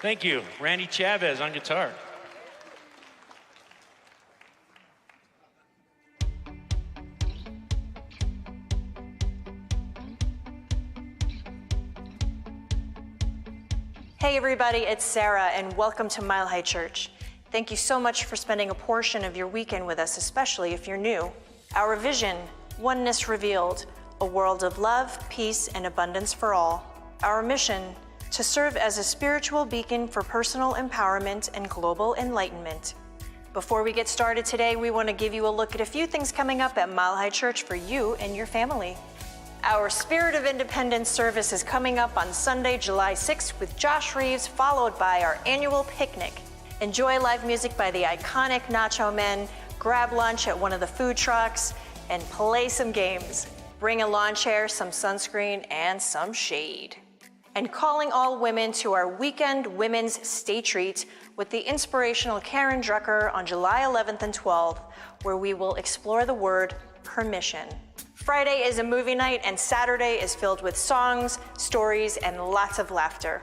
Thank you. Randy Chavez on guitar. Hey everybody, it's Sarah and welcome to Mile High Church. Thank you so much for spending a portion of your weekend with us, especially if you're new. Our vision, oneness revealed, a world of love, peace, and abundance for all. Our mission, to serve as a spiritual beacon for personal empowerment and global enlightenment. Before we get started today, we want to give you a look at a few things coming up at Mile High Church for you and your family. Our Spirit of Independence service is coming up on Sunday, July 6th with Josh Reeves, followed by our annual picnic. Enjoy live music by the iconic Nacho Men, grab lunch at one of the food trucks, and play some games. Bring a lawn chair, some sunscreen, and some shade. And calling all women to our weekend Women's Stay Treat with the inspirational Karen Drucker on July 11th and 12th, where we will explore the word permission. Friday is a movie night and Saturday is filled with songs, stories, and lots of laughter.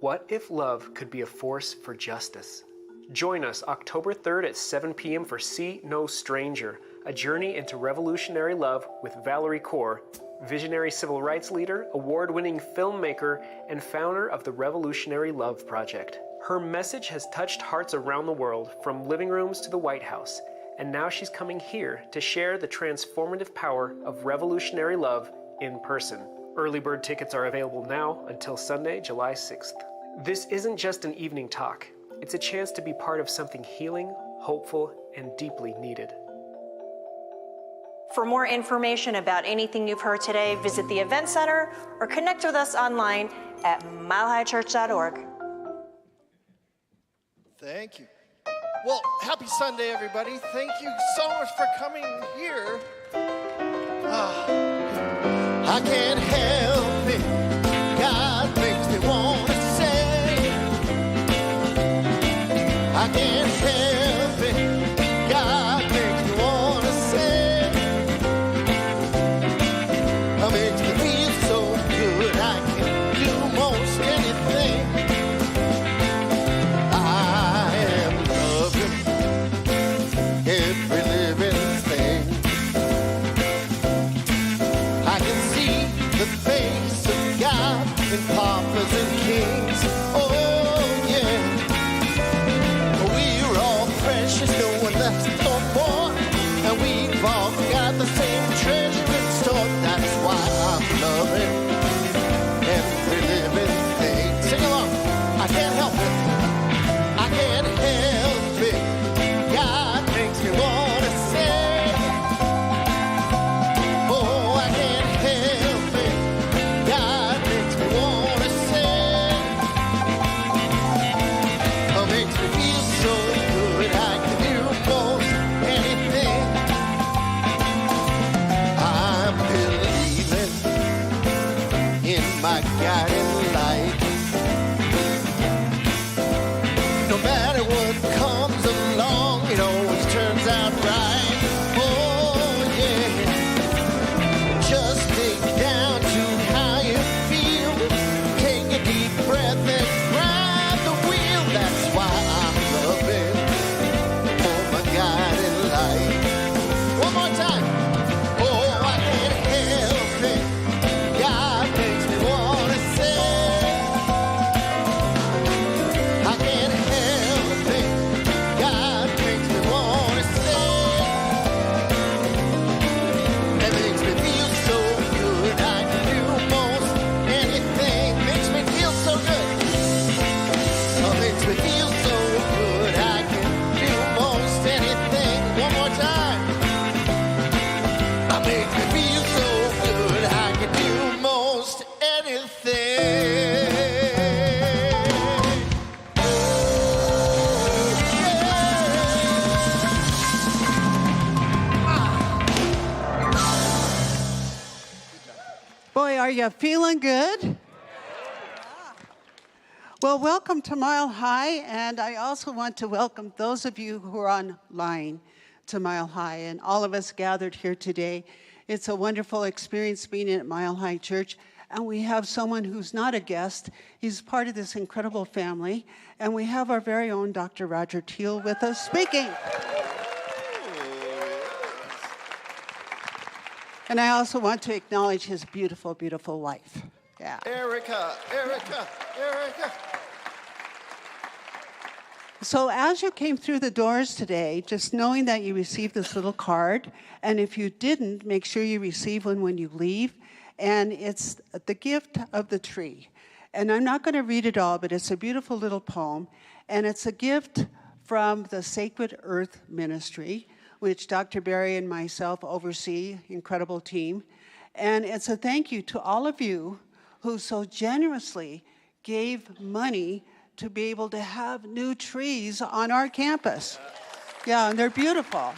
What if love could be a force for justice? Join us October 3rd at 7 p.m. for See No Stranger, a journey into revolutionary love with Valerie Kaur, visionary civil rights leader, award-winning filmmaker, and founder of the Revolutionary Love Project. Her message has touched hearts around the world, from living rooms to the White House. And now she's coming here to share the transformative power of revolutionary love in person. Early bird tickets are available now until Sunday, July 6th. This isn't just an evening talk. It's a chance to be part of something healing, hopeful, and deeply needed. For more information about anything you've heard today, visit the Event Center or connect with us online at milehighchurch.org. Thank you. Well, happy Sunday, everybody. Thank you so much for coming here. I can't help it. God makes me want to say. I can't help it. God makes me want to say. It makes me feel so good. I can do most anything. Every living thing. I can see the face of God in paupers and kings. Oh yeah, we're all precious, no one left no more, and we've all got the same treasure in store. That's why I'm loving every living thing. Sing along. I can't help it. I can't help it. God makes me want to say, oh, I can't help it. God makes me want to say, oh, makes me feel so good. I can do most anything. I'm believing in my guiding light. No matter what comes along, it always turns out right. Oh yeah. Just dig down to how you feel. Take a deep breath and grab the wheel. That's why I'm loving for my guiding light. One more time. Oh, I can't help it. God makes me want to say. I can't help it. God makes me want to say. It makes me feel so good. I can do most anything. Makes me feel so good. Oh, makes me feel so good. I can do most anything. One more time. It makes me feel so good. I can do most anything. Boy, are you feeling good? Well, welcome to Mile High, and I also want to welcome those of you who are online to Mile High, and all of us gathered here today. It's a wonderful experience being at Mile High Church. And we have someone who's not a guest. He's part of this incredible family. And we have our very own Dr. Roger Teel with us speaking. And I also want to acknowledge his beautiful, beautiful wife. Yeah. Erica. So as you came through the doors today, just knowing that you received this little card, and if you didn't, make sure you receive one when you leave, and it's the gift of the tree. And I'm not going to read it all, but it's a beautiful little poem, and it's a gift from the Sacred Earth Ministry, which Dr. Barry and myself oversee, incredible team. And it's a thank you to all of you who so generously gave money to be able to have new trees on our campus. Yeah, and they're beautiful.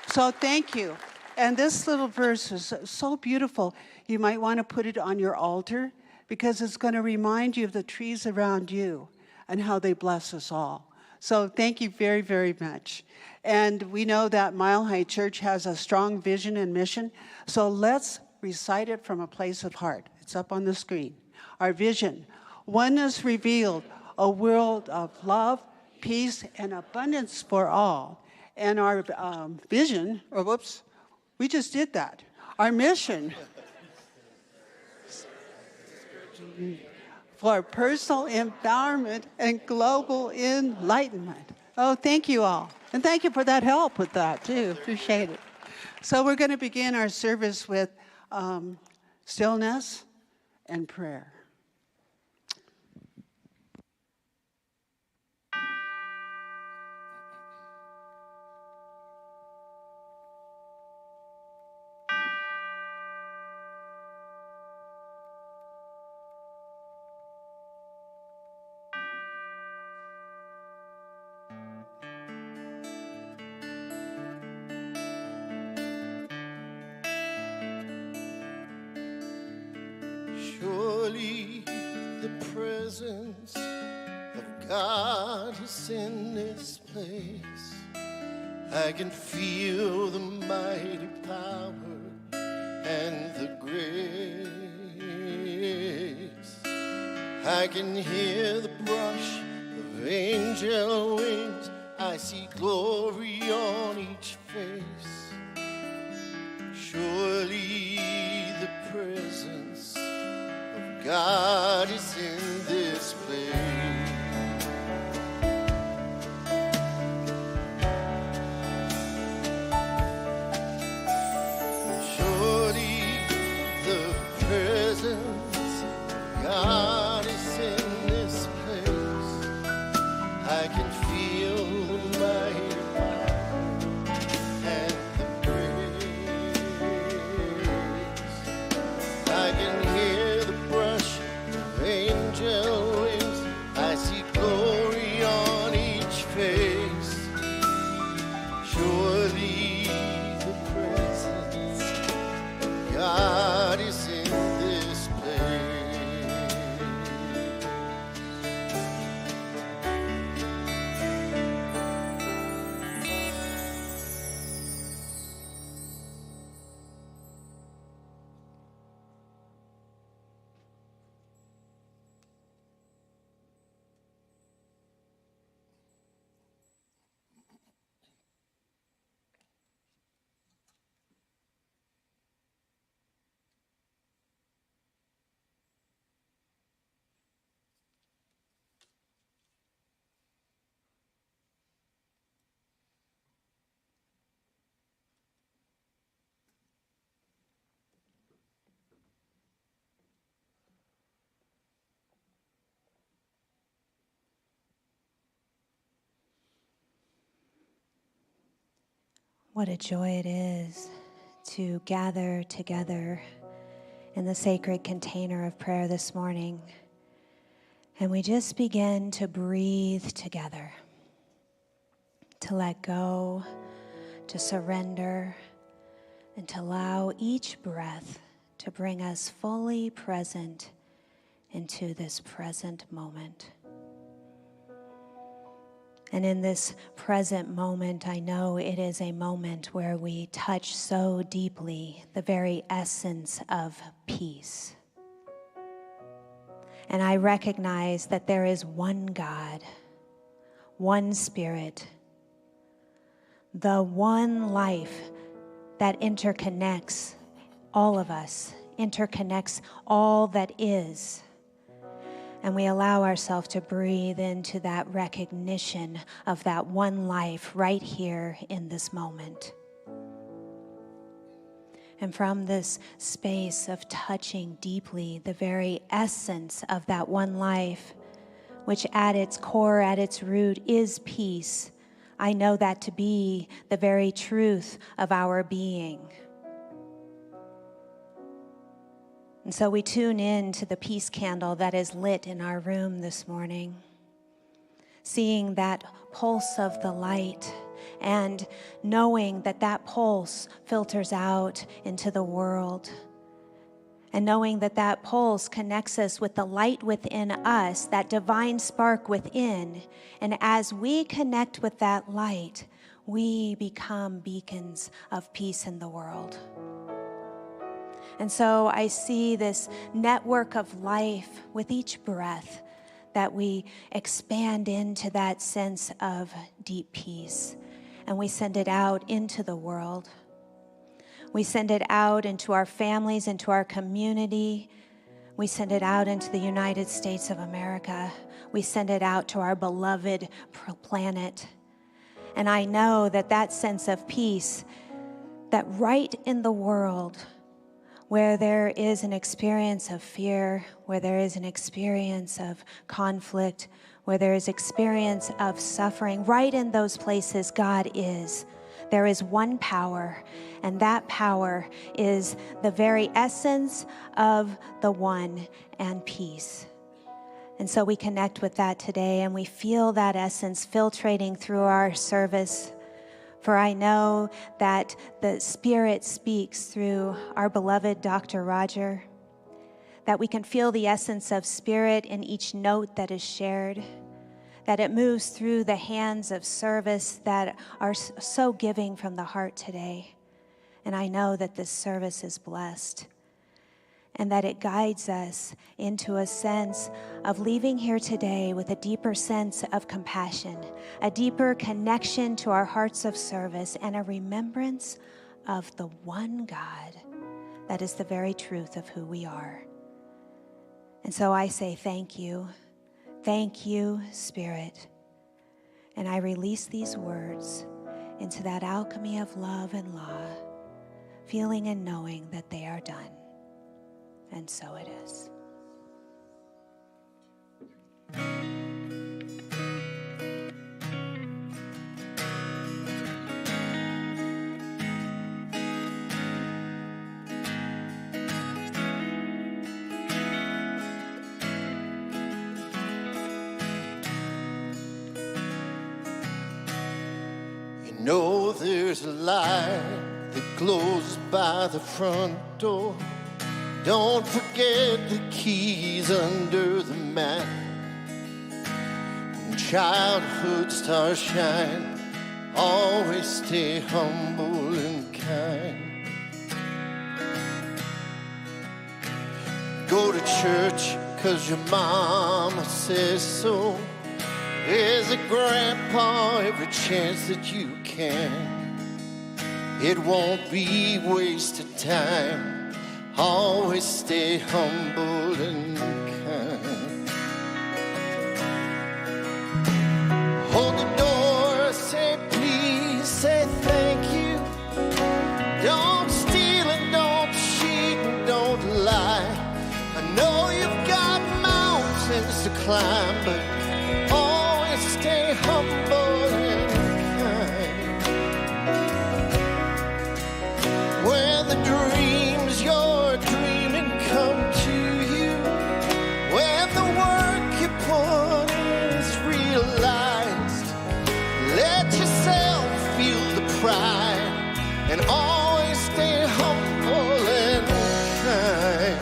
So thank you. And this little verse is so beautiful. You might want to put it on your altar because it's going to remind you of the trees around you and how they bless us all. So thank you very, very much. And we know that Mile High Church has a strong vision and mission. So let's recite it from a place of heart. It's up on the screen. Our vision: oneness revealed, a world of love, peace, and abundance for all. And our vision, we just did that. Our mission for personal empowerment and global enlightenment. Oh, thank you all. And thank you for that help with that, too. Appreciate it. So we're going to begin our service with stillness and prayer. Surely the presence of God is in this place. I can feel the mighty power and the grace. I can hear the brush of angel wings. I see glory on each face. Surely the presence of God is in this place. Surely the presence of God is in this place. I can feel the mighty power and the grace. I can hear the brush of angel wings. I see glory on each face. Surely the presence of God is in this place. What a joy it is to gather together in the sacred container of prayer this morning. And we just begin to breathe together, to let go, to surrender, and to allow each breath to bring us fully present into this present moment. And in this present moment, I know it is a moment where we touch so deeply the very essence of peace. And I recognize that there is one God, one Spirit, the one life that interconnects all of us, interconnects all that is. And we allow ourselves to breathe into that recognition of that one life right here in this moment. And from this space of touching deeply the very essence of that one life, which at its core, at its root, is peace, I know that to be the very truth of our being. And so we tune in to the peace candle that is lit in our room this morning, seeing that pulse of the light and knowing that that pulse filters out into the world, and knowing that that pulse connects us with the light within us, that divine spark within. And as we connect with that light, we become beacons of peace in the world. And so I see this network of life with each breath that we expand into that sense of deep peace. And we send it out into the world. We send it out into our families, into our community. We send it out into the United States of America. We send it out to our beloved planet. And I know that that sense of peace, that right in the world where there is an experience of fear, where there is an experience of conflict, where there is experience of suffering, right in those places God is. There is one power, and that power is the very essence of the one and peace. And so we connect with that today, and we feel that essence filtrating through our service. For I know that the Spirit speaks through our beloved Dr. Roger, that we can feel the essence of Spirit in each note that is shared, that it moves through the hands of service that are so giving from the heart today. And I know that this service is blessed, and that it guides us into a sense of leaving here today with a deeper sense of compassion, a deeper connection to our hearts of service, and a remembrance of the one God that is the very truth of who we are. And so I say thank you, Spirit. And I release these words into that alchemy of love and law, feeling and knowing that they are done. And so it is. You know there's a light that glows by the front door. Don't forget the keys under the mat. When childhood stars shine, always stay humble and kind. Go to church 'cause your mama says so. There's a grandpa every chance that you can. It won't be wasted time. Always stay humble and kind. Hold the door, say please, say thank you. Don't steal and don't cheat and don't lie. I know you've got mountains to climb, but always stay humble and kind. When the dreams you're dreaming come to you, when the work you put in is realized, let yourself feel the pride and always stay humble and kind.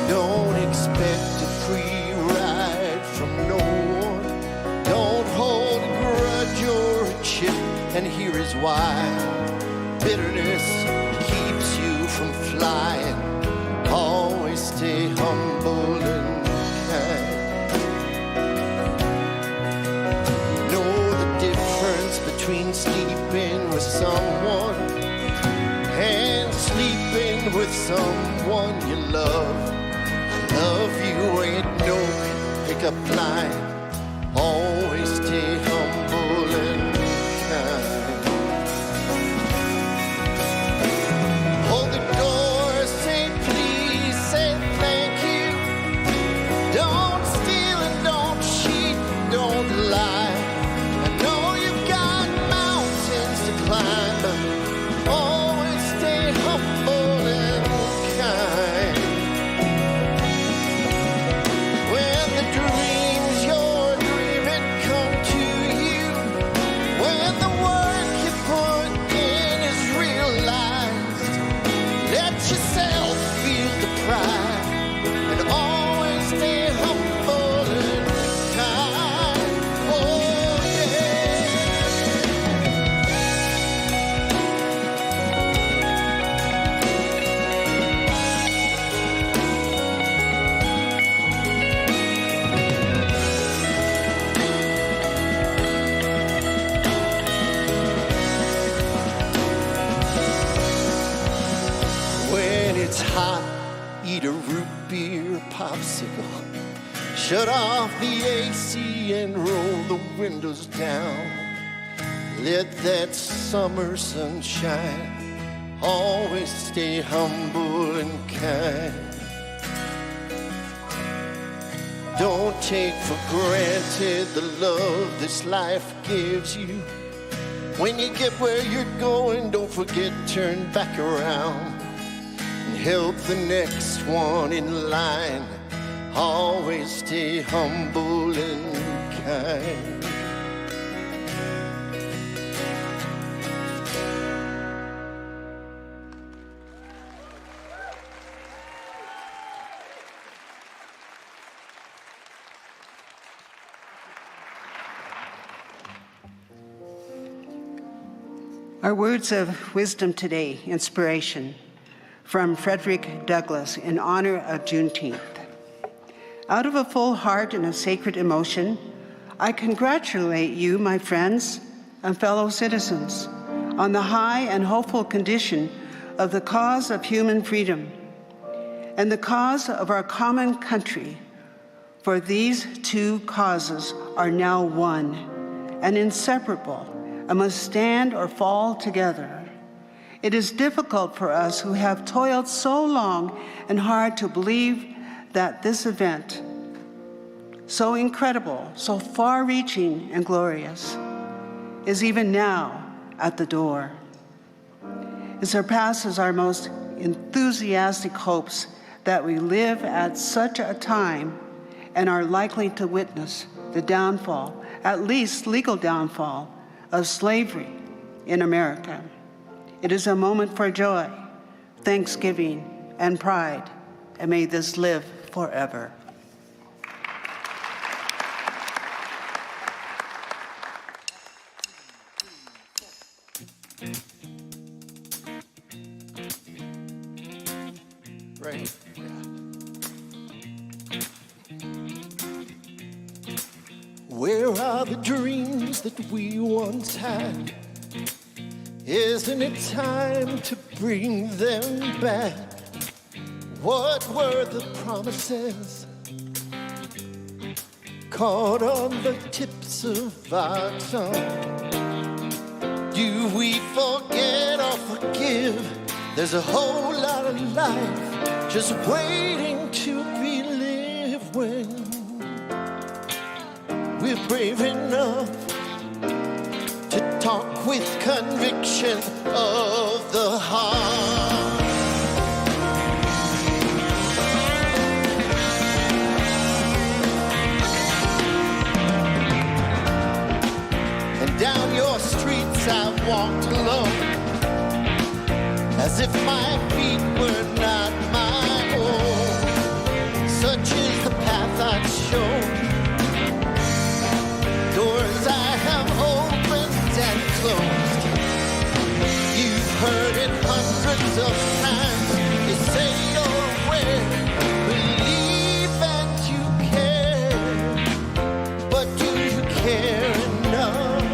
Don't expect a free ride from no one. Don't hold a grudge or a chip, and here is why. Bitterness keeps you from flying. Always stay sleeping with someone, and sleeping with someone you love. Love you ain't no pickup line. Always stay humble and kind. Hold the door, say please, say thank you. Don't steal and don't cheat, don't lie. I know you've got mountains to climb, but always stay humble and kind. When the dreams you're dreaming come to you, when the work you put in is realized, let yourself feel the pride and always stay humble and kind. Oh yeah. When it's hot, eat a root beer popsicle. Shut off the AC and roll the windows down. Let that summer sun shine. Always stay humble and kind. Don't take for granted the love this life gives you. When you get where you're going, don't forget, turn back around and help the next one in line. Always stay humble and kind. Our words of wisdom today, inspiration, from Frederick Douglass in honor of Juneteenth. Out of a full heart and a sacred emotion, I congratulate you, my friends and fellow citizens, on the high and hopeful condition of the cause of human freedom and the cause of our common country, for these two causes are now one and inseparable and must stand or fall together. It is difficult for us who have toiled so long and hard to believe that this event, so incredible, so far-reaching and glorious, is even now at the door. It surpasses our most enthusiastic hopes that we live at such a time and are likely to witness the downfall, at least legal downfall, of slavery in America. It is a moment for joy, thanksgiving, and pride, and may this live forever. Right. Where are the dreams that we once had? Isn't it time to bring them back? What were the promises caught on the tips of our tongue? Do we forget or forgive? There's a whole lot of life just waiting to be lived when we're brave enough to talk with conviction of the heart. And down your streets I've walked alone, as if my feet were not my own. Such is the path I've shown, doors I have opened and closed. You've heard it hundreds of times. They say you're aware, believe that you care, but do you care enough?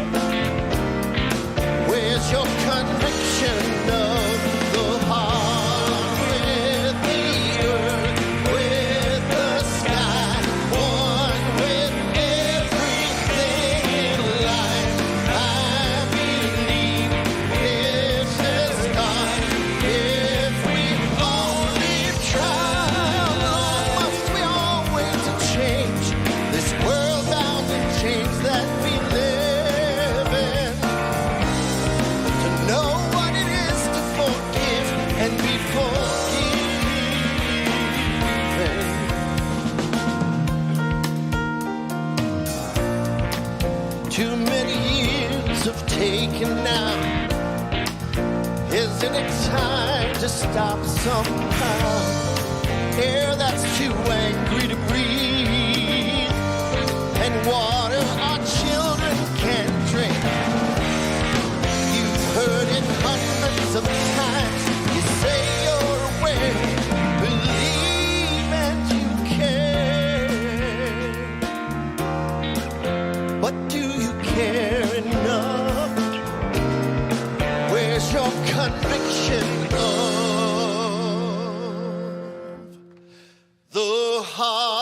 taken now. Isn't it time to stop somehow? Air that's too angry to breathe, and water our children can't drink. You've heard it hundreds of times. You say you're aware, believe and you care. But do you care enough? Where's your conviction of the heart?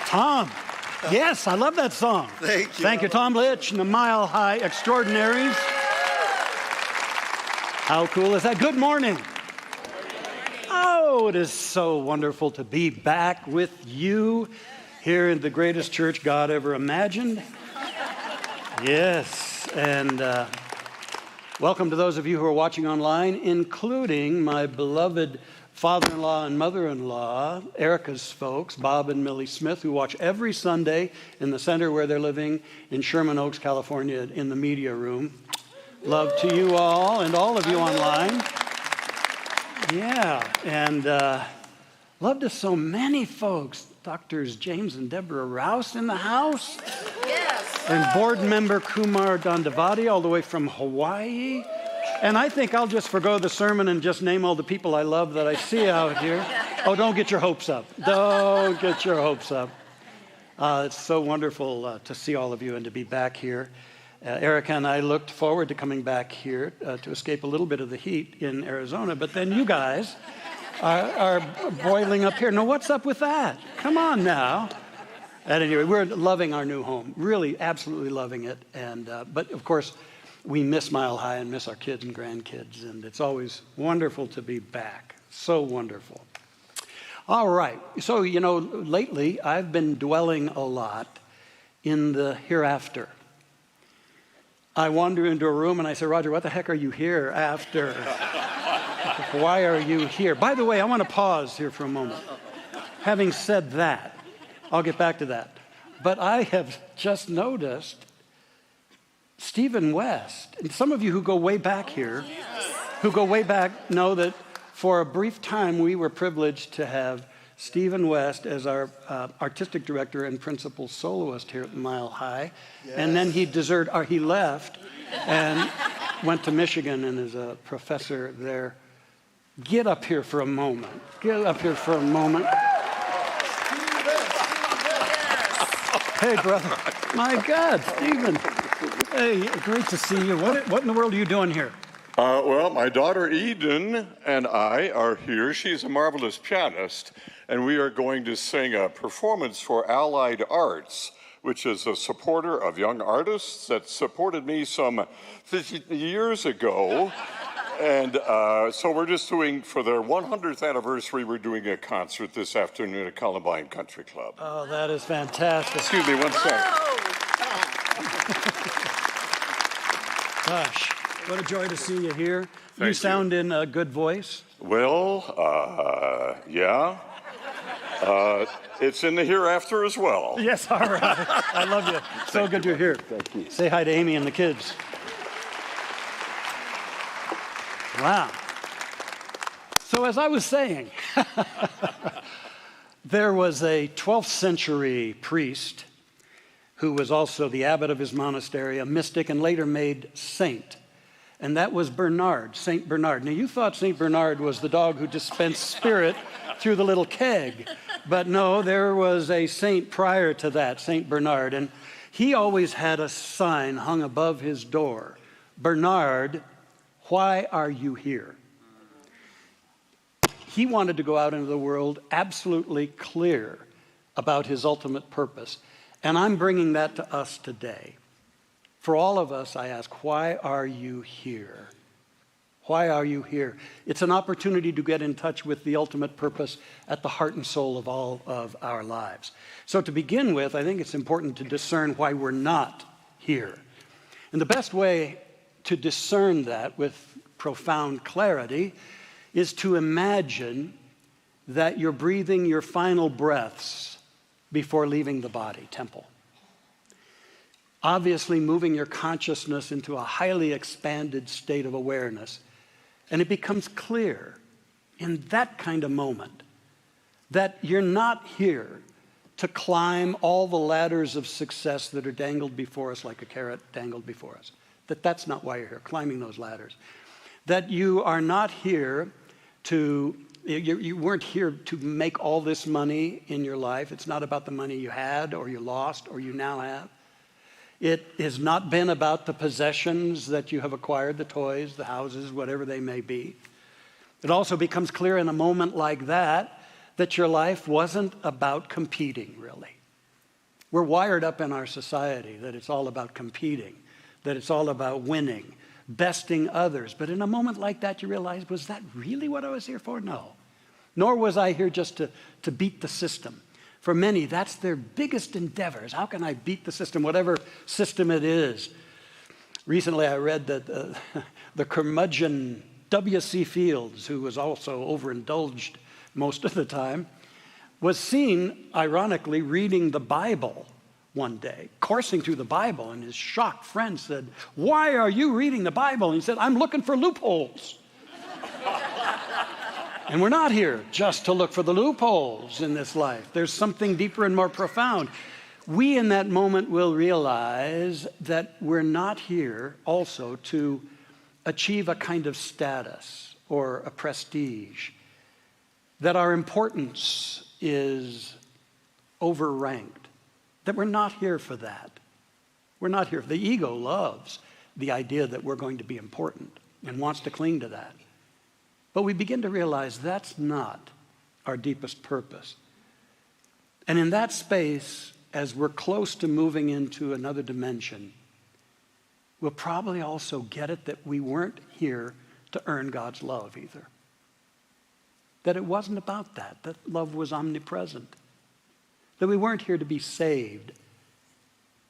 Tom. Yes, I love that song. Thank you. Thank you, Tom Litch and the Mile High Extraordinaries. How cool is that? Good morning. Oh, it is so wonderful to be back with you here in the greatest church God ever imagined. Yes, and welcome to those of you who are watching online, including my beloved father-in-law and mother-in-law, Erica's folks, Bob and Millie Smith, who watch every Sunday in the center where they're living in Sherman Oaks, California, in the media room. Love to you all and all of you online. Yeah, and love to so many folks. Doctors James and Deborah Rouse in the house. Yes. And board member Kumar Dandavati all the way from Hawaii. And I think I'll just forgo the sermon and just name all the people I love that I see out here. Oh, don't get your hopes up. Don't get your hopes up. It's so wonderful to see all of you and to be back here. Erica and I looked forward to coming back here to escape a little bit of the heat in Arizona, but then you guys are boiling up here. Now, what's up with that? Come on now. At any rate, we're loving our new home, really absolutely loving it. And but, of course, we miss Mile High and miss our kids and grandkids, and it's always wonderful to be back. So wonderful. All right. So, you know, lately I've been dwelling a lot in the hereafter. I wander into a room and I say, Roger, what the heck are you here after? Why are you here? By the way, I want to pause here for a moment. Having said that, I'll get back to that. But I have just noticed Stephen West, and some of you who go way back here, who go way back, know that for a brief time we were privileged to have Stephen West as our artistic director and principal soloist here at Mile High. Yes. And then he left and went to Michigan and is a professor there. Get up here for a moment. Get up here for a moment. Hey, brother. My God, Stephen. Hey, great to see you. What in the world are you doing here? Well, my daughter Eden and I are here. She's a marvelous pianist, and we are going to sing a performance for Allied Arts which is a supporter of young artists that supported me some 50 years ago. And so we're just doing, for their 100th anniversary, we're doing a concert this afternoon at Columbine Country Club. Oh, that is fantastic. Excuse me, one sec. Gosh, what a joy to see you here. Thank you. Sound in a good voice. Well, yeah. It's in the hereafter as well. Yes, all right. I love you. So good you're here. Thank you. Say hi to Amy and the kids. Wow. So as I was saying, there was a 12th century priest who was also the abbot of his monastery, a mystic, and later made saint. And that was Bernard, Saint Bernard. Now, you thought Saint Bernard was the dog who dispensed spirit through the little keg. But no, there was a saint prior to that, Saint Bernard. And he always had a sign hung above his door. Bernard, why are you here? He wanted to go out into the world absolutely clear about his ultimate purpose. And I'm bringing that to us today. For all of us, I ask, why are you here? Why are you here? It's an opportunity to get in touch with the ultimate purpose at the heart and soul of all of our lives. So to begin with, I think it's important to discern why we're not here. And the best way to discern that with profound clarity is to imagine that you're breathing your final breaths before leaving the body, temple. Obviously moving your consciousness into a highly expanded state of awareness. And it becomes clear in that kind of moment that you're not here to climb all the ladders of success that are dangled before us like a carrot dangled before us. That's not why you're here, climbing those ladders. That you are not here to, you weren't here to make all this money in your life. It's not about the money you had or you lost or you now have. It has not been about the possessions that you have acquired, the toys, the houses, whatever they may be. It also becomes clear in a moment like that that your life wasn't about competing, really. We're wired up in our society that it's all about competing, that it's all about winning, besting others. But in a moment like that, you realize, was that really what I was here for? No. Nor was I here just to beat the system. For many, that's their biggest endeavors. How can I beat the system, whatever system it is? Recently, I read that the curmudgeon W.C. Fields, who was also overindulged most of the time, was seen, ironically, reading the Bible one day, coursing through the Bible, and his shocked friend said, "Why are you reading the Bible?" And he said, "I'm looking for loopholes." And we're not here just to look for the loopholes in this life. There's something deeper and more profound. We in that moment will realize that we're not here also to achieve a kind of status or a prestige, that our importance is overranked, that we're not here for that. We're not here. The ego loves the idea that we're going to be important and wants to cling to that. But we begin to realize that's not our deepest purpose. And in that space, as we're close to moving into another dimension, we'll probably also get it that we weren't here to earn God's love either. That it wasn't about that love was omnipresent. That we weren't here to be saved.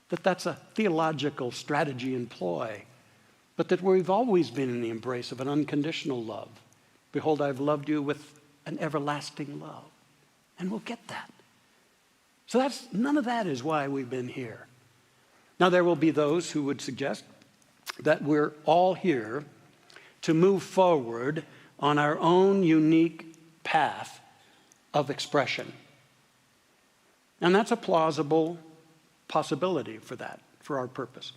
That's a theological strategy and ploy. But that we've always been in the embrace of an unconditional love. Behold, I've loved you with an everlasting love. And we'll get that. So none of that is why we've been here. Now, there will be those who would suggest that we're all here to move forward on our own unique path of expression. And that's a plausible possibility for that, for our purpose.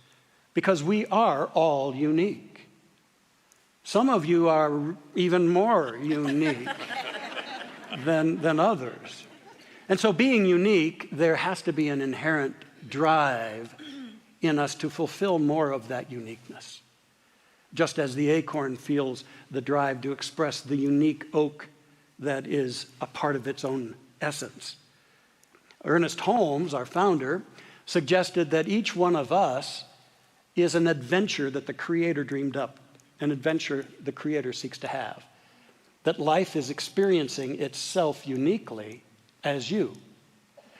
Because we are all unique. Some of you are even more unique than others. And so being unique, there has to be an inherent drive in us to fulfill more of that uniqueness. Just as the acorn feels the drive to express the unique oak that is a part of its own essence. Ernest Holmes, our founder, suggested that each one of us is an adventure that the Creator dreamed up, an adventure the Creator seeks to have. That life is experiencing itself uniquely as you.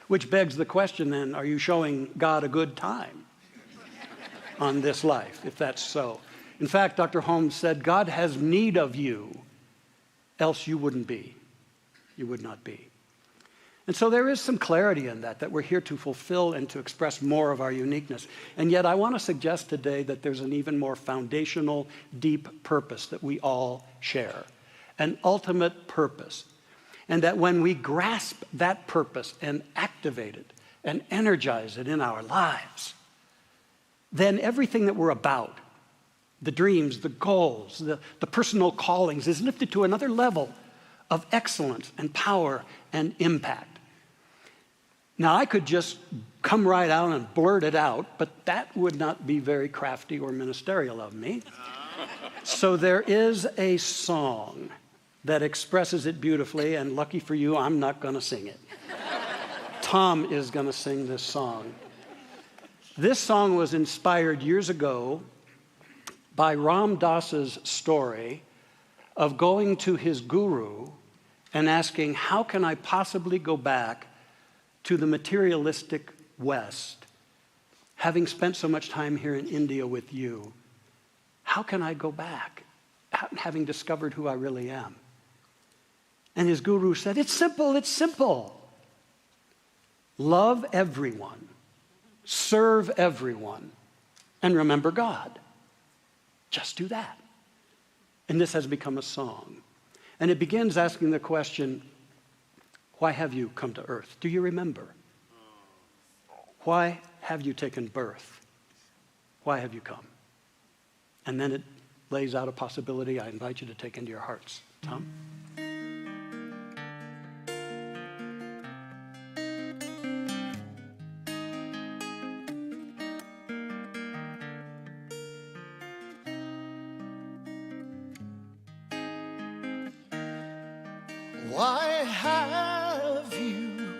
Which begs the question then, are you showing God a good time on this life, if that's so? In fact, Dr. Holmes said, God has need of you, else you wouldn't be. You would not be. And so there is some clarity in that we're here to fulfill and to express more of our uniqueness. And yet I want to suggest today that there's an even more foundational, deep purpose that we all share, an ultimate purpose. And that when we grasp that purpose and activate it and energize it in our lives, then everything that we're about, the dreams, the goals, the personal callings, is lifted to another level of excellence and power and impact. Now, I could just come right out and blurt it out, but that would not be very crafty or ministerial of me. So there is a song that expresses it beautifully, and lucky for you, I'm not going to sing it. Tom is going to sing this song. This song was inspired years ago by Ram Dass's story of going to his guru and asking, how can I possibly go back to the materialistic West, having spent so much time here in India with you? How can I go back, having discovered who I really am? And his guru said, it's simple, it's simple. Love everyone, serve everyone, and remember God. Just do that. And this has become a song. And it begins asking the question, why have you come to earth? Do you remember? Why have you taken birth? Why have you come? And then it lays out a possibility I invite you to take into your hearts. Tom? Why have you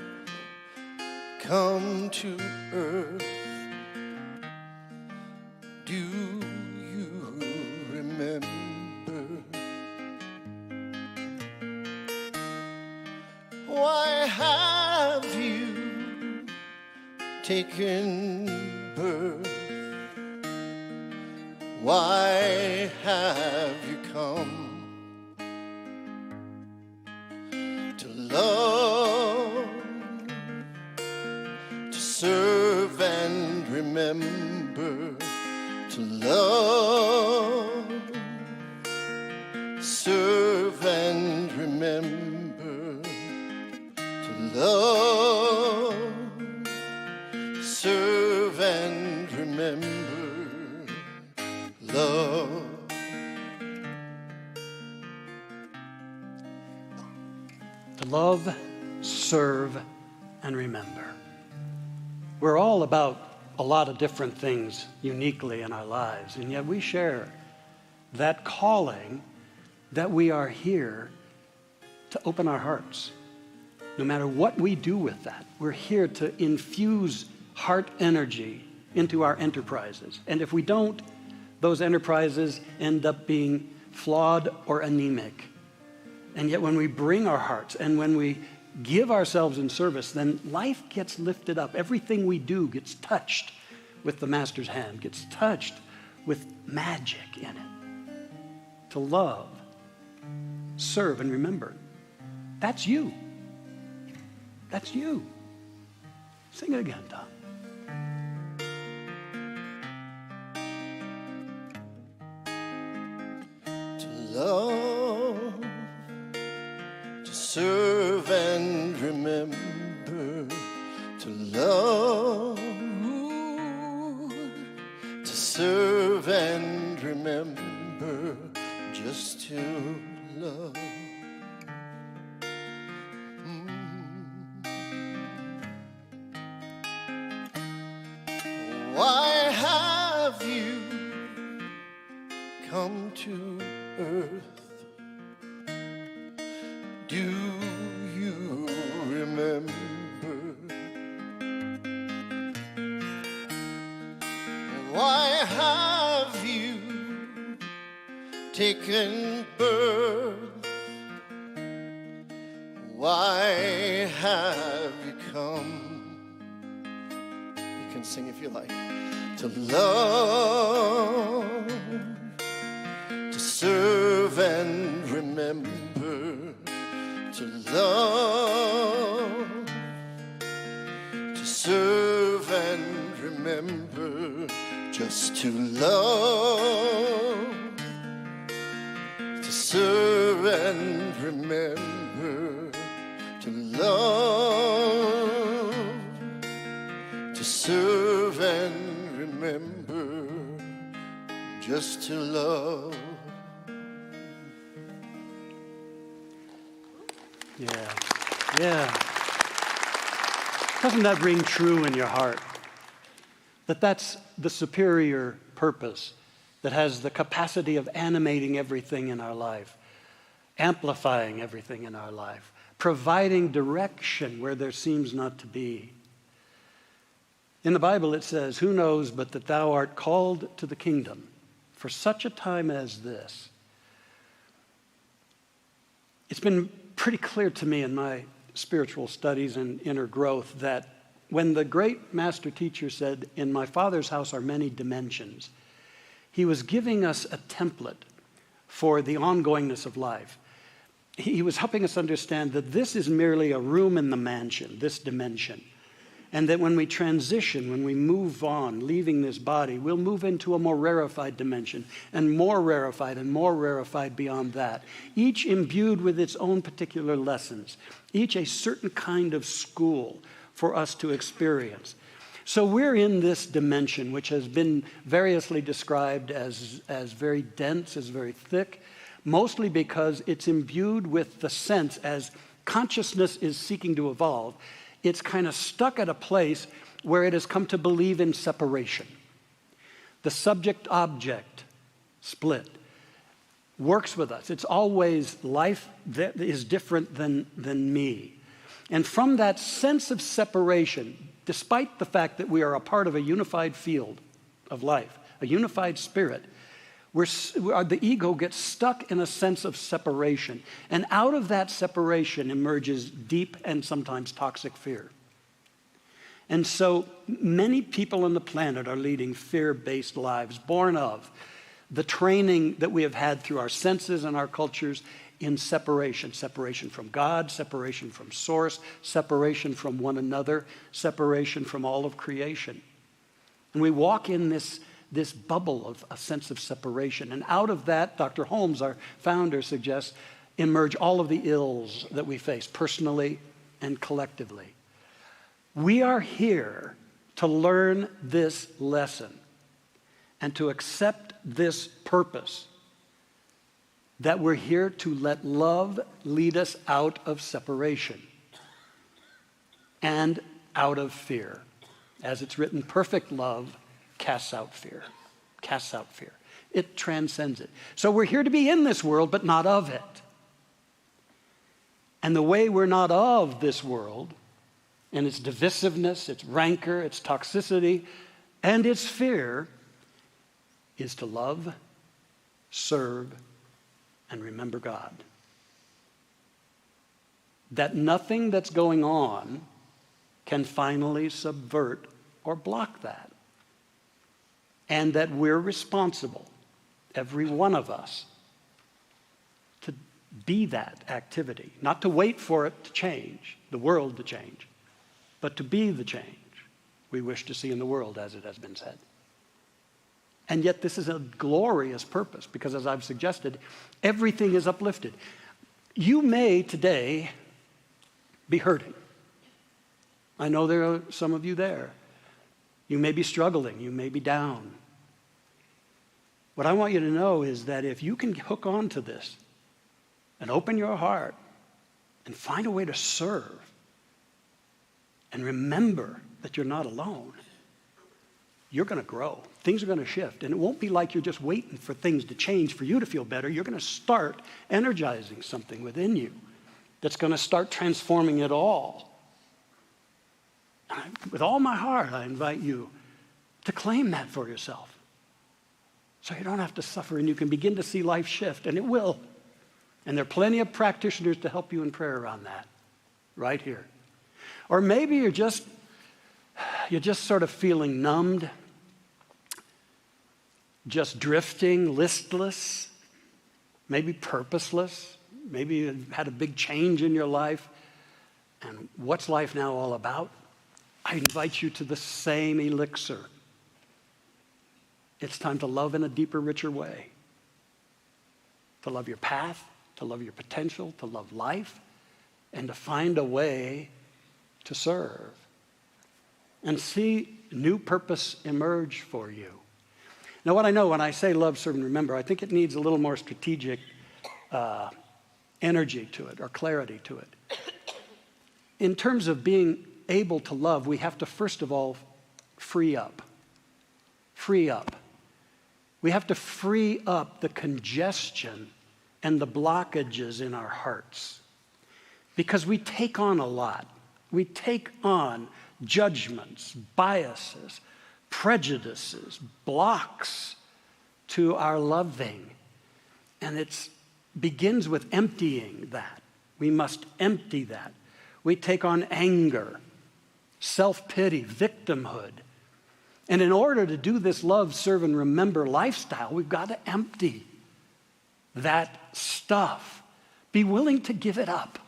come to earth? Do you remember? Why have you taken birth? Why have you come? Love, to serve and remember, to love, serve and remember, to love, serve and remember, love. Love, serve, and remember. We're all about a lot of different things uniquely in our lives, and yet we share that calling that we are here to open our hearts. No matter what we do with that, we're here to infuse heart energy into our enterprises. And if we don't, those enterprises end up being flawed or anemic. And yet when we bring our hearts and when we give ourselves in service, then life gets lifted up. Everything we do gets touched with the Master's hand, gets touched with magic in it. To love, serve, and remember. That's you. That's you. Sing it again, Tom. To love, serve and remember, to love, to serve and remember, just to love. Why have you come to earth? Do you remember? taken birth. Why have you come? You can sing if you like. To love, to serve and remember. To love, to serve and remember. Just to love, to serve and remember. To love, to serve and remember. Just to love. Yeah. Doesn't that ring true in your heart? That's the superior purpose that has the capacity of animating everything in our life, amplifying everything in our life, providing direction where there seems not to be. In the Bible it says, "Who knows but that thou art called to the kingdom for such a time as this?" It's been pretty clear to me in my spiritual studies and inner growth that when the great master teacher said, "In my Father's house are many dimensions," he was giving us a template for the ongoingness of life. He was helping us understand that this is merely a room in the mansion, this dimension. And that when we transition, when we move on, leaving this body, we'll move into a more rarefied dimension, and more rarefied beyond that. Each imbued with its own particular lessons, each a certain kind of school for us to experience. So we're in this dimension, which has been variously described as very dense, as very thick, mostly because it's imbued with the sense, as consciousness is seeking to evolve, it's kind of stuck at a place where it has come to believe in separation. The subject-object split works with us. It's always life that is different than me. And from that sense of separation, despite the fact that we are a part of a unified field of life, a unified spirit, the ego gets stuck in a sense of separation. And out of that separation emerges deep and sometimes toxic fear. And so many people on the planet are leading fear-based lives, born of the training that we have had through our senses and our cultures in separation. Separation from God, separation from source, separation from one another, separation from all of creation. And we walk in this bubble of a sense of separation. And out of that, Dr. Holmes, our founder, suggests, emerge all of the ills that we face personally and collectively. We are here to learn this lesson and to accept this purpose, that we're here to let love lead us out of separation and out of fear. As it's written, perfect love casts out fear. Casts out fear. It transcends it. So we're here to be in this world, but not of it. And the way we're not of this world, and its divisiveness, its rancor, its toxicity, and its fear, is to love, serve, and remember God. That nothing that's going on can finally subvert or block that. And that we're responsible, every one of us, to be that activity. Not to wait for it to change, the world to change, but to be the change we wish to see in the world, as it has been said. And yet this is a glorious purpose, because as I've suggested, everything is uplifted. You may today be hurting. I know there are some of you there. You may be struggling. You may be down. What I want you to know is that if you can hook on to this and open your heart and find a way to serve and remember that you're not alone, you're going to grow. Things are going to shift. And it won't be like you're just waiting for things to change for you to feel better. You're going to start energizing something within you that's going to start transforming it all. With all my heart, I invite you to claim that for yourself. So you don't have to suffer, and you can begin to see life shift, and it will. And there are plenty of practitioners to help you in prayer around that, right here. Or maybe you're just sort of feeling numbed, just drifting, listless, maybe purposeless. Maybe you've had a big change in your life. And what's life now all about? I invite you to the same elixir. It's time to love in a deeper, richer way. To love your path, to love your potential, to love life, and to find a way to serve. And see new purpose emerge for you. Now, what I know when I say love, serve, and remember, I think it needs a little more strategic energy to it, or clarity to it. In terms of being able to love, we have to first of all free up. Free up. We have to free up the congestion and the blockages in our hearts. Because we take on a lot. We take on judgments, biases, prejudices, blocks to our loving. And it begins with emptying that. We must empty that. We take on anger, self-pity, victimhood. And in order to do this love, serve, and remember lifestyle, we've got to empty that stuff. Be willing to give it up.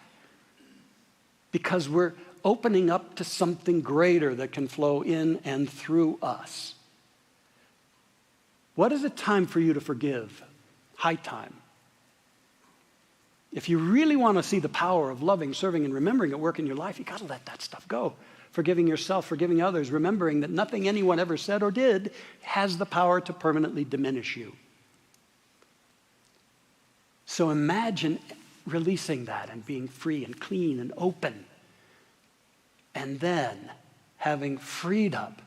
Because we're opening up to something greater that can flow in and through us. What is it time for you to forgive? High time. If you really want to see the power of loving, serving, and remembering at work in your life, you've got to let that stuff go. Forgiving yourself, forgiving others, remembering that nothing anyone ever said or did has the power to permanently diminish you. So imagine releasing that and being free and clean and open. And then, having freed up,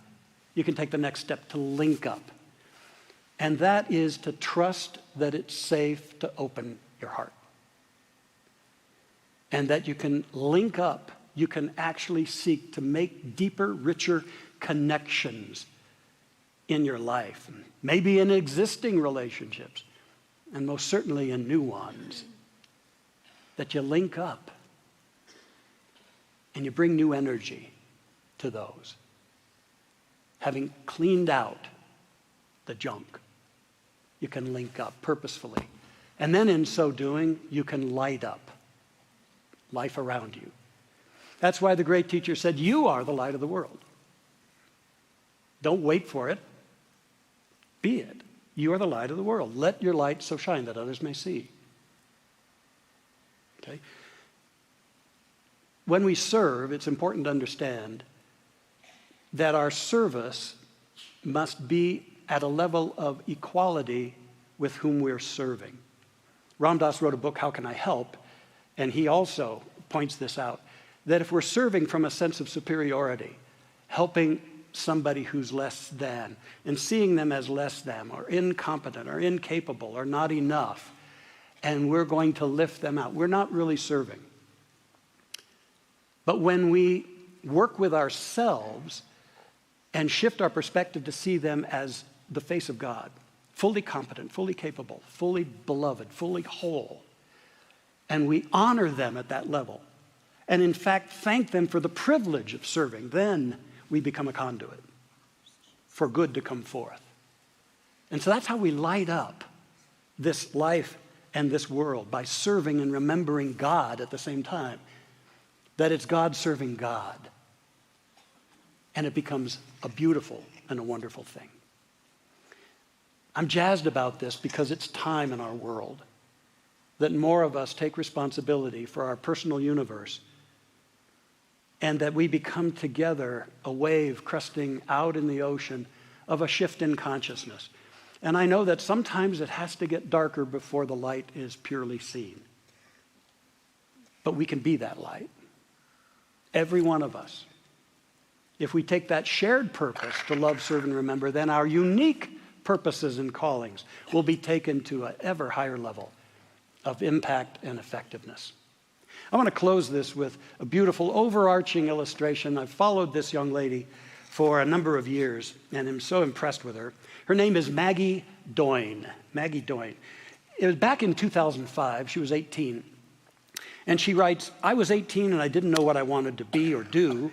you can take the next step to link up. And that is to trust that it's safe to open your heart. And that you can link up, you can actually seek to make deeper, richer connections in your life. Maybe in existing relationships, and most certainly in new ones. That you link up and you bring new energy to those. Having cleaned out the junk, you can link up purposefully. And then in so doing, you can light up life around you. That's why the great teacher said, you are the light of the world. Don't wait for it. Be it. You are the light of the world. Let your light so shine that others may see. Okay? When we serve, it's important to understand that our service must be at a level of equality with whom we're serving. Ram Dass wrote a book, How Can I Help? And he also points this out, that if we're serving from a sense of superiority, helping somebody who's less than, and seeing them as less than, or incompetent, or incapable, or not enough, and we're going to lift them out, we're not really serving. But when we work with ourselves and shift our perspective to see them as the face of God, fully competent, fully capable, fully beloved, fully whole, and we honor them at that level, and in fact thank them for the privilege of serving, then we become a conduit for good to come forth. And so that's how we light up this life and this world, by serving and remembering God at the same time. That it's God serving God. And it becomes a beautiful and a wonderful thing. I'm jazzed about this because it's time in our world that more of us take responsibility for our personal universe, and that we become together a wave cresting out in the ocean of a shift in consciousness. And I know that sometimes it has to get darker before the light is purely seen. But we can be that light. Every one of us. If we take that shared purpose to love, serve, and remember, then our unique purposes and callings will be taken to an ever higher level of impact and effectiveness. I want to close this with a beautiful overarching illustration. I've followed this young lady for a number of years, and I'm so impressed with her. Her name is Maggie Doyne. Maggie Doyne. It was back in 2005. She was 18. And she writes, I was 18 and I didn't know what I wanted to be or do,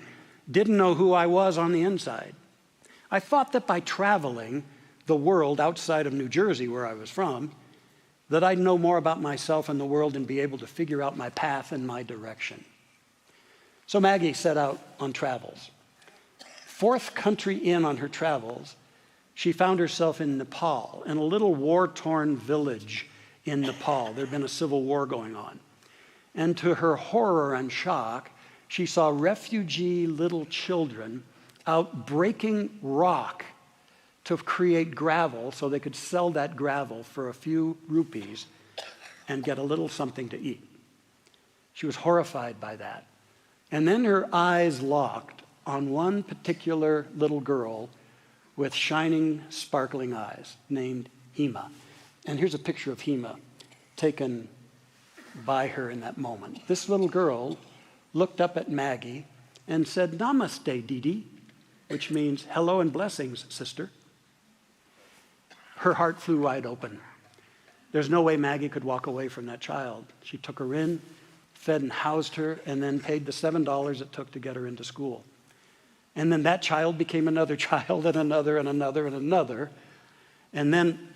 didn't know who I was on the inside. I thought that by traveling the world outside of New Jersey, where I was from, that I'd know more about myself and the world and be able to figure out my path and my direction. So Maggie set out on travels. Fourth country in on her travels, she found herself in Nepal, in a little war-torn village in Nepal. There'd been a civil war going on. And to her horror and shock, she saw refugee little children out breaking rock to create gravel so they could sell that gravel for a few rupees and get a little something to eat. She was horrified by that. And then her eyes locked on one particular little girl with shining, sparkling eyes named Hema. And here's a picture of Hema taken by her in that moment. This little girl looked up at Maggie and said, Namaste, Didi, which means hello and blessings, sister. Her heart flew wide open. There's no way Maggie could walk away from that child. She took her in, fed and housed her, and then paid the $7 it took to get her into school. And then that child became another child and another and another and another. And then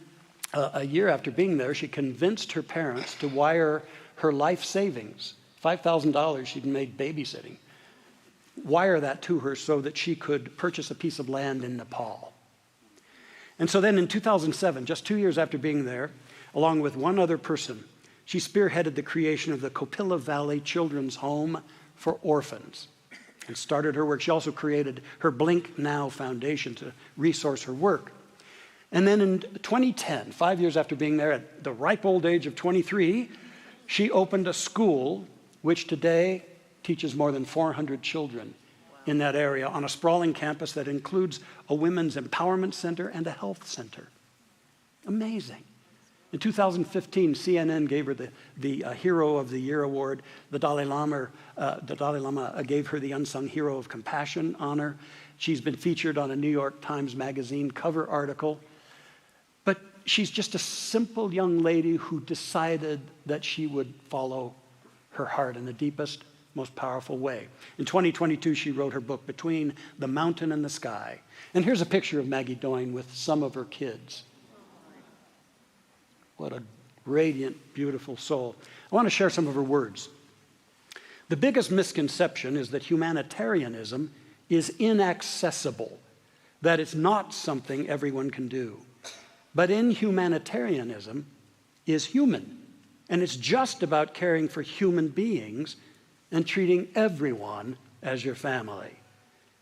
a year after being there, she convinced her parents to wire her life savings, $5,000 she'd made babysitting, wire that to her so that she could purchase a piece of land in Nepal. And so then in 2007, just 2 years after being there, along with one other person, she spearheaded the creation of the Copilla Valley Children's Home for Orphans and started her work. She also created her Blink Now Foundation to resource her work. And then in 2010, 5 years after being there at the ripe old age of 23, she opened a school which today teaches more than 400 children in that area on a sprawling campus that includes a women's empowerment center and a health center. Amazing. In 2015, CNN gave her the Hero of the Year award. The Dalai Lama gave her the Unsung Hero of Compassion honor. She's been featured on a New York Times Magazine cover article. But she's just a simple young lady who decided that she would follow her heart in the deepest, most powerful way. In 2022, she wrote her book, Between the Mountain and the Sky. And here's a picture of Maggie Doyne with some of her kids. What a radiant, beautiful soul. I want to share some of her words. The biggest misconception is that humanitarianism is inaccessible, that it's not something everyone can do. But in humanitarianism is human, and it's just about caring for human beings and treating everyone as your family.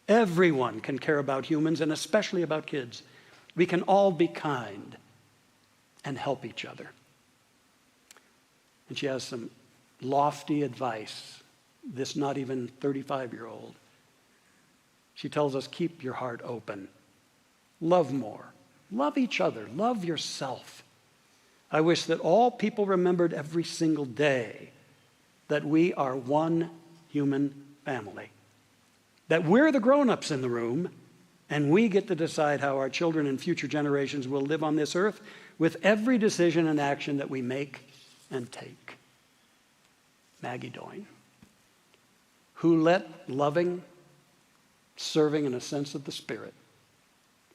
Everyone can care about humans, and especially about kids. We can all be kind and help each other. And she has some lofty advice, this not even 35-year-old. She tells us, keep your heart open. Love more. Love each other. Love yourself. I wish that all people remembered every single day that we are one human family. That we're the grown-ups in the room, and we get to decide how our children and future generations will live on this earth with every decision and action that we make and take. Maggie Doyne, who let loving, serving, and a sense of the Spirit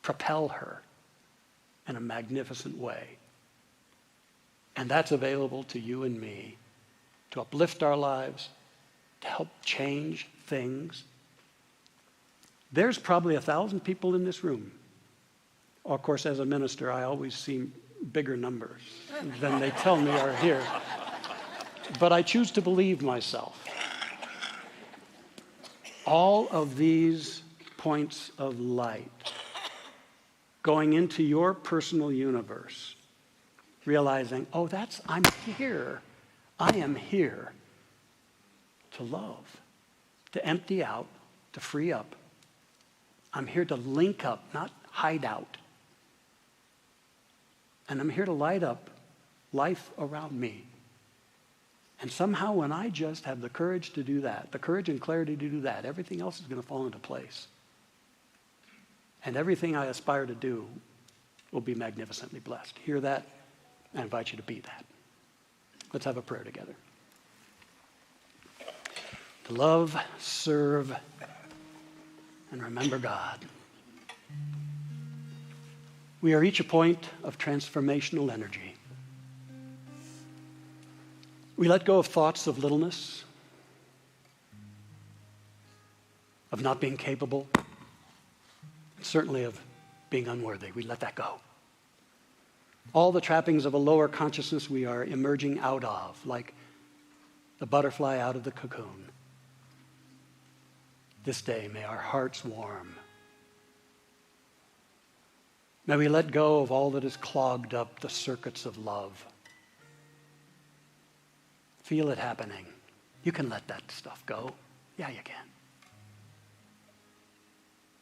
propel her in a magnificent way. And that's available to you and me to uplift our lives, to help change things. There's probably 1,000 people in this room. Of course, as a minister, I always see bigger numbers than they tell me are here. But I choose to believe myself. All of these points of light going into your personal universe, realizing, oh, I'm here. I am here to love, to empty out, to free up. I'm here to link up, not hide out. And I'm here to light up life around me. And somehow when I just have the courage to do that, the courage and clarity to do that, everything else is going to fall into place. And everything I aspire to do will be magnificently blessed. Hear that? I invite you to be that. Let's have a prayer together. To love, serve, and remember God. We are each a point of transformational energy. We let go of thoughts of littleness, of not being capable, certainly of being unworthy. We let that go. All the trappings of a lower consciousness we are emerging out of, like the butterfly out of the cocoon. This day, may our hearts warm. May we let go of all that has clogged up the circuits of love. Feel it happening. You can let that stuff go. Yeah, you can.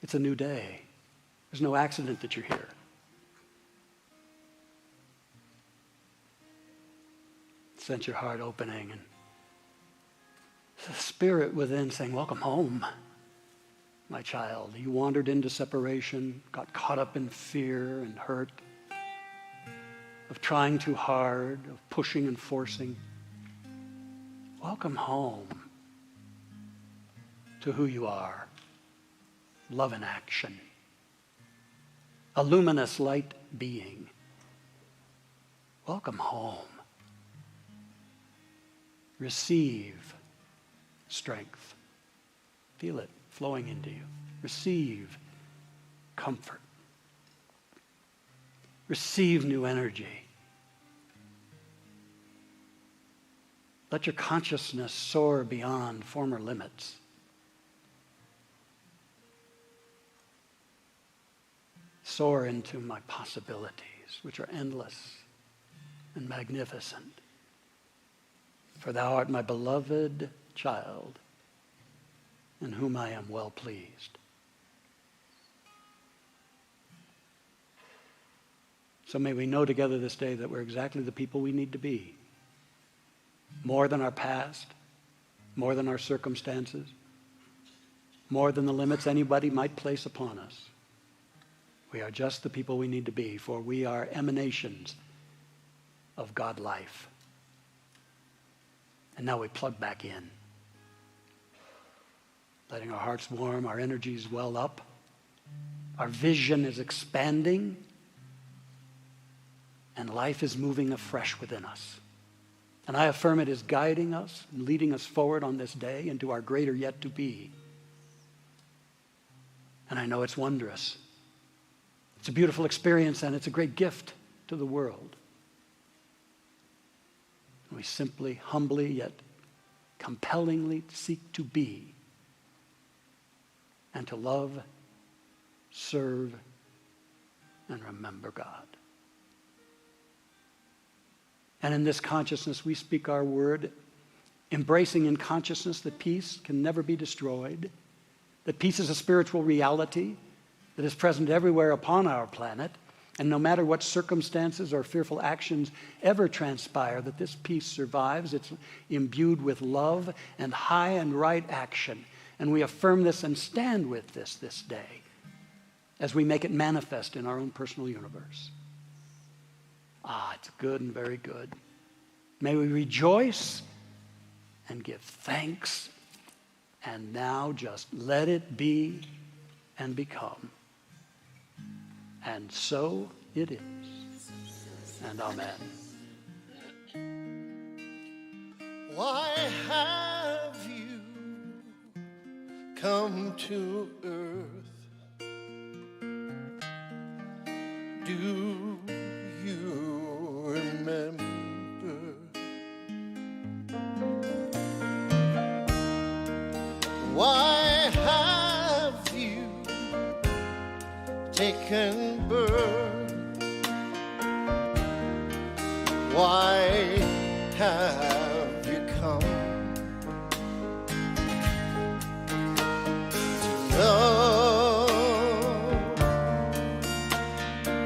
It's a new day. There's no accident that you're here. Sense your heart opening and the spirit within saying, welcome home, my child. You wandered into separation, got caught up in fear and hurt, of trying too hard, of pushing and forcing. Welcome home to who you are. Love in action. A luminous light being. Welcome home. Receive strength. Feel it flowing into you. Receive comfort. Receive new energy. Let your consciousness soar beyond former limits. Soar into my possibilities, which are endless and magnificent. For thou art my beloved child, in whom I am well pleased. So may we know together this day that we're exactly the people we need to be. More than our past, more than our circumstances, more than the limits anybody might place upon us. We are just the people we need to be, for we are emanations of God life. And now we plug back in, letting our hearts warm, our energies well up. Our vision is expanding, and life is moving afresh within us. And I affirm it is guiding us and leading us forward on this day into our greater yet to be. And I know it's wondrous. It's a beautiful experience, and it's a great gift to the world. We simply, humbly, yet compellingly seek to be and to love, serve, and remember God. And in this consciousness, we speak our word, embracing in consciousness that peace can never be destroyed, that peace is a spiritual reality that is present everywhere upon our planet, and no matter what circumstances or fearful actions ever transpire, that this peace survives. It's imbued with love and high and right action. And we affirm this and stand with this day as we make it manifest in our own personal universe. It's good and very good. May we rejoice and give thanks, and now just let it be and become. And so it is. And amen. Why have you come to earth? Do you remember? Why have you taken birth? Why have you come to love,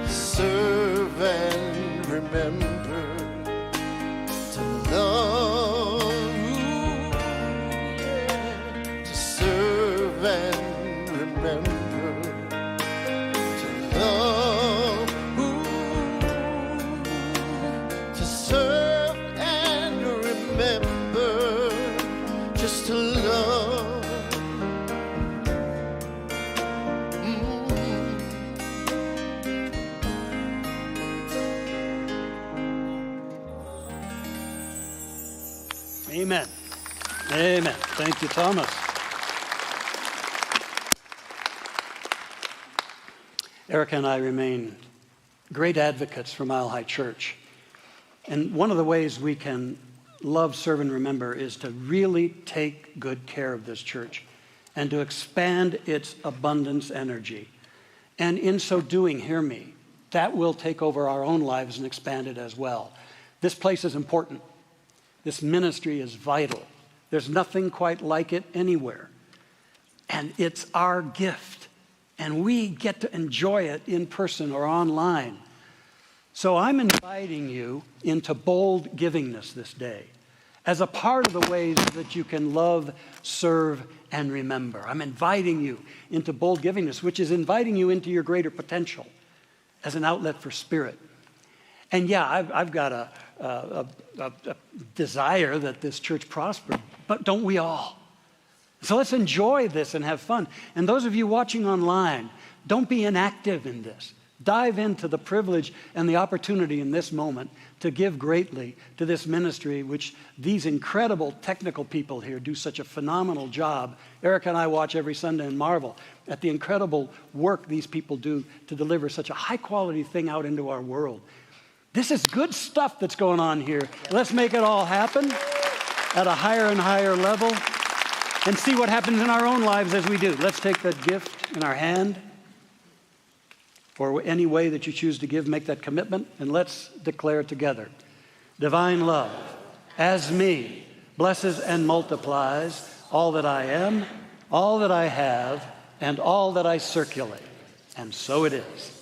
serve and remember, to love, to serve and remember, Amen. Amen. Thank you, Thomas. Erica and I remain great advocates for Mile High Church. And one of the ways we can love, serve, and remember is to really take good care of this church and to expand its abundance energy. And in so doing, hear me, that will take over our own lives and expand it as well. This place is important. This ministry is vital. There's nothing quite like it anywhere. And it's our gift. And we get to enjoy it in person or online. So I'm inviting you into bold givingness this day as a part of the ways that you can love, serve, and remember. I'm inviting you into bold givingness, which is inviting you into your greater potential as an outlet for spirit. And yeah, I've got a desire that this church prosper, but don't we all? So let's enjoy this and have fun. And those of you watching online, don't be inactive in this. Dive into the privilege and the opportunity in this moment to give greatly to this ministry, which these incredible technical people here do such a phenomenal job. Erica and I watch every Sunday and marvel at the incredible work these people do to deliver such a high-quality thing out into our world. This is good stuff that's going on here. Let's make it all happen at a higher and higher level and see what happens in our own lives as we do. Let's take that gift in our hand, or any way that you choose to give, make that commitment, and let's declare together. Divine love, as me, blesses and multiplies all that I am, all that I have, and all that I circulate. And so it is.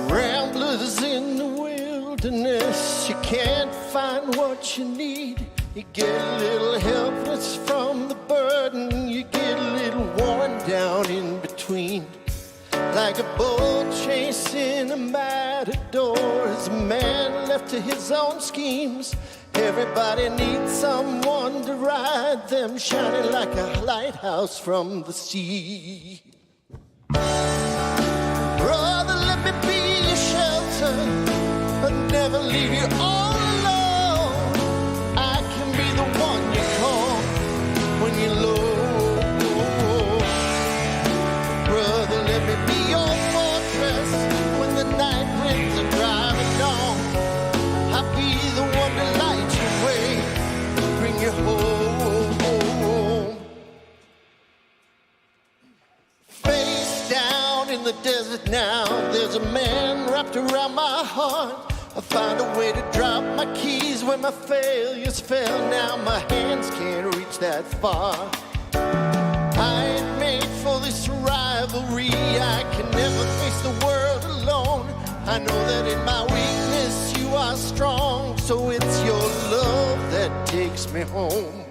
Ramblers in the wilderness, you can't find what you need. You get a little helpless from the burden, you get a little worn down in between. Like a bull chasing a matador, as a man left to his own schemes. Everybody needs someone to ride them, shining like a lighthouse from the sea. Brother, let me be your shelter, but never leave you all alone. I can be the one you call when you're low. Brother, let me be your fortress when the night winds are driving on. I'll be the one to light your way, bring you home. Face down in the desert now, there's a man wrapped around my heart. I found a way to drop my keys when my failures fell. Now my hands can't reach that far. I ain't made for this rivalry, I can never face the world alone. I know that in my weakness you are strong, so it's your love that takes me home.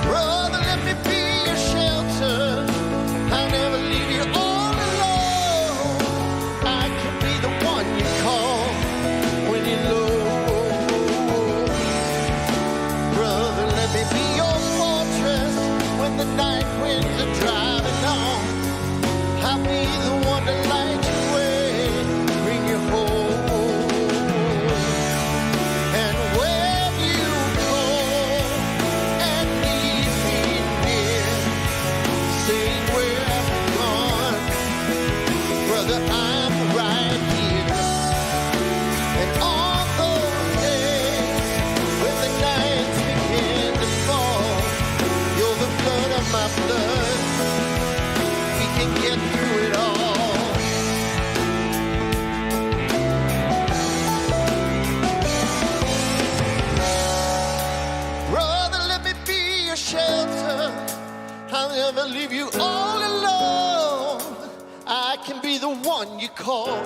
Brother, let me be your shelter, I'll never leave you all alone. I can be the one you call when you're low. Brother, let me be your fortress when the night winds are driving on. I'll be the one to light your way, bring you home. And when you call and need me near, say where I'm gone, brother, I'm right here. And on those days when the nights begin to fall, you're the blood of my blood, we can get through it all. Brother, let me be your shelter, I'll never leave you all alone. I can be the one you call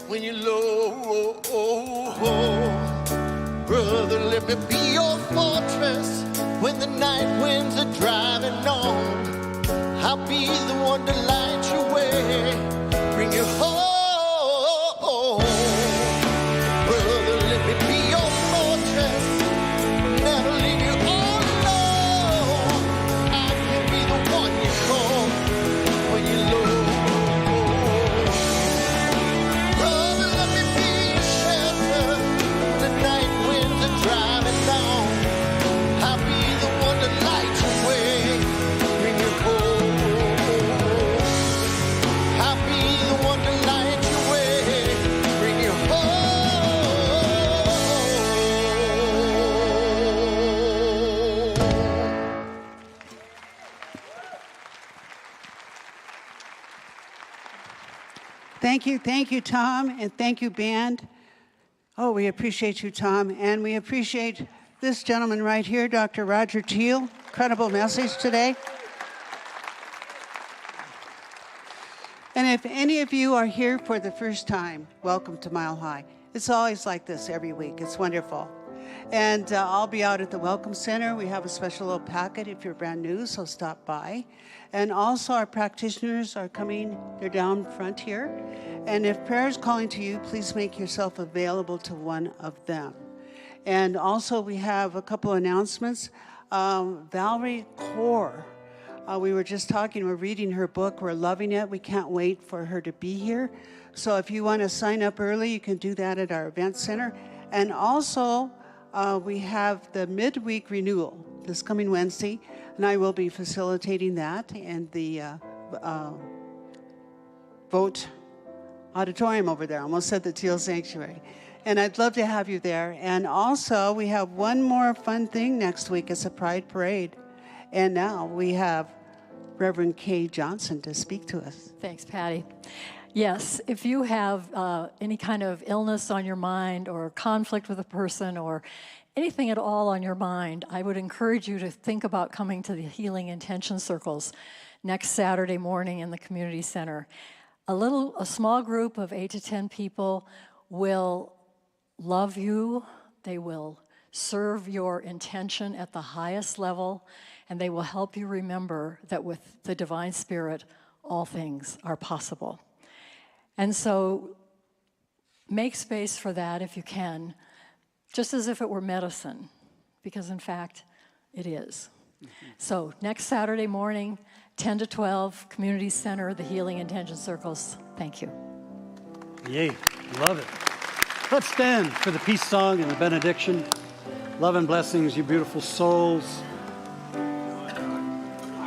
when you're low. Brother, let me be your fortress when the night winds are driving on. I'll be the one to light your way, bring you home. Brother, let Thank you, Tom, and thank you, band. Oh, we appreciate you, Tom, and we appreciate this gentleman right here, Dr. Roger Teel. Incredible message today. And if any of you are here for the first time, welcome to Mile High. It's always like this every week. It's wonderful. And I'll be out at the Welcome Center. We have a special little packet if you're brand new, so stop by. And also our practitioners are coming. They're down front here. And if prayer is calling to you, please make yourself available to one of them. And also we have a couple announcements. Valerie Kaur, we were just talking, we're reading her book, we're loving it. We can't wait for her to be here. So if you want to sign up early, you can do that at our event center. And also, we have the midweek renewal this coming Wednesday, and I will be facilitating that in the Vote Auditorium over there. I almost said the Teel Sanctuary. And I'd love to have you there. And also, we have one more fun thing next week. It's a Pride Parade. And now we have Reverend Kay Johnson to speak to us. Thanks, Patty. Yes, if you have any kind of illness on your mind or conflict with a person or anything at all on your mind, I would encourage you to think about coming to the Healing Intention Circles next Saturday morning in the community center. A small group of 8 to 10 people will love you, they will serve your intention at the highest level, and they will help you remember that with the Divine Spirit, all things are possible. And so make space for that if you can, just as if it were medicine, because in fact, it is. So next Saturday morning, 10 to 12, Community Center, the Healing Intention Circles. Thank you. Yay, love it. Let's stand for the peace song and the benediction. Love and blessings, you beautiful souls.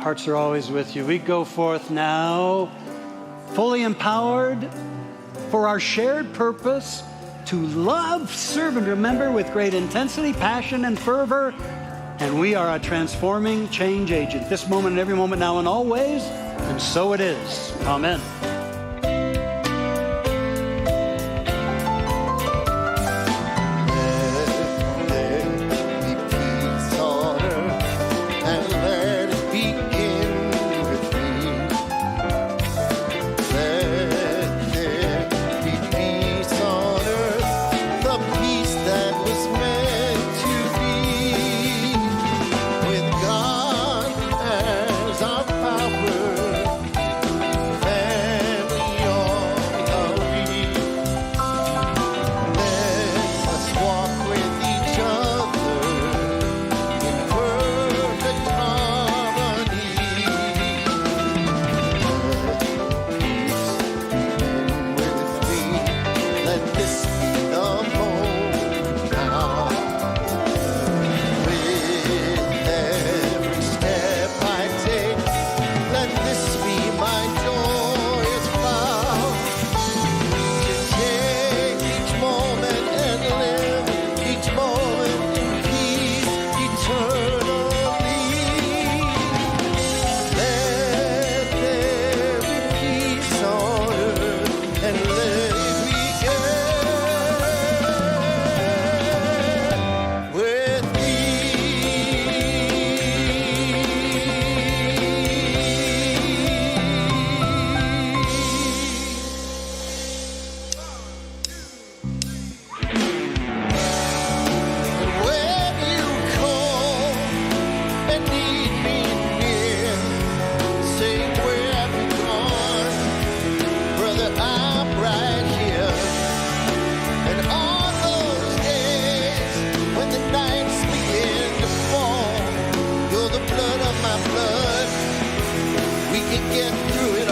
Hearts are always with you. We go forth now, fully empowered for our shared purpose to love, serve, and remember with great intensity, passion, and fervor. And we are a transforming change agent, this moment and every moment, now and always. And so it is. Amen. Get through it